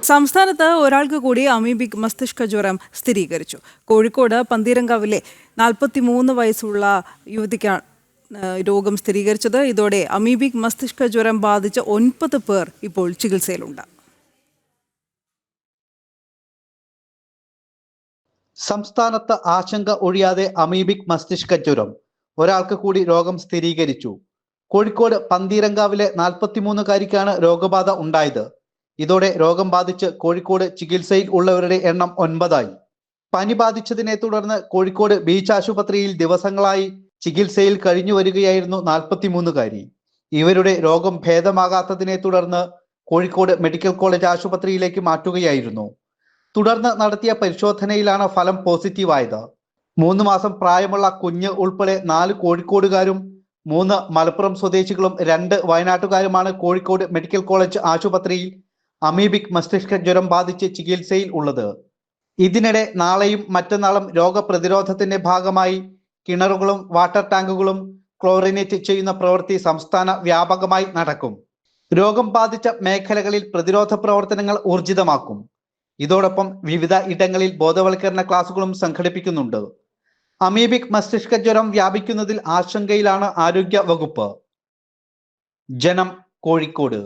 സംസ്ഥാനത്ത് ഒരാൾക്ക് കൂടി അമീബിക് മസ്തിഷ്ക ജ്വരം സ്ഥിരീകരിച്ചു. കോഴിക്കോട് പന്തീരങ്കാവിലെ 43 വയസ്സുള്ള യുവതിക്കാണ് രോഗം സ്ഥിരീകരിച്ചത്. ഇതോടെ അമീബിക് മസ്തിഷ്ക ജ്വരം ബാധിച്ച 9 പേർ ഇപ്പോൾ ചികിത്സയിലുണ്ട്. സംസ്ഥാനത്ത് ആശങ്ക ഒഴിയാതെ അമീബിക് മസ്തിഷ്ക ജ്വരം ഒരാൾക്ക് കൂടി രോഗം സ്ഥിരീകരിച്ചു. കോഴിക്കോട് പന്തീരങ്കാവിലെ 43-കാരിക്കാണ് രോഗബാധ ഉണ്ടായത്. ഇതോടെ രോഗം ബാധിച്ച് കോഴിക്കോട് ചികിത്സയിൽ ഉള്ളവരുടെ എണ്ണം 9 പനി ബാധിച്ചതിനെ തുടർന്ന് കോഴിക്കോട് ബീച്ച് ആശുപത്രിയിൽ ദിവസങ്ങളായി ചികിത്സയിൽ കഴിഞ്ഞു വരികയായിരുന്നു 43-കാരി. ഇവരുടെ രോഗം ഭേദമാകാത്തതിനെ തുടർന്ന് കോഴിക്കോട് മെഡിക്കൽ കോളേജ് ആശുപത്രിയിലേക്ക് മാറ്റുകയായിരുന്നു. തുടർന്ന് നടത്തിയ പരിശോധനയിലാണ് ഫലം പോസിറ്റീവായത്. 3 മാസം പ്രായമുള്ള കുഞ്ഞ് ഉൾപ്പെടെ 4 കോഴിക്കോടുകാരും 3 മലപ്പുറം സ്വദേശികളും 2 വയനാട്ടുകാരുമാണ് കോഴിക്കോട് മെഡിക്കൽ കോളേജ് ആശുപത്രിയിൽ അമീബിക് മസ്തിഷ്ക ജ്വരം ബാധിച്ച് ചികിത്സയിൽ ഉള്ളത്. ഇതിനിടെ നാളെയും മറ്റന്നാളും രോഗപ്രതിരോധത്തിന്റെ ഭാഗമായി കിണറുകളും വാട്ടർ ടാങ്കുകളും ക്ലോറിനേറ്റ് ചെയ്യുന്ന പ്രവൃത്തി സംസ്ഥാന വ്യാപകമായി നടക്കും. രോഗം ബാധിച്ച മേഖലകളിൽ പ്രതിരോധ പ്രവർത്തനങ്ങൾ ഊർജിതമാക്കും. ഇതോടൊപ്പം വിവിധ ഇടങ്ങളിൽ ബോധവൽക്കരണ ക്ലാസുകളും സംഘടിപ്പിക്കുന്നുണ്ട്. അമീബിക് മസ്തിഷ്ക ജ്വരം വ്യാപിക്കുന്നതിൽ ആശങ്കയിലാണ് ആരോഗ്യ വകുപ്പ്. ജനം, കോഴിക്കോട്.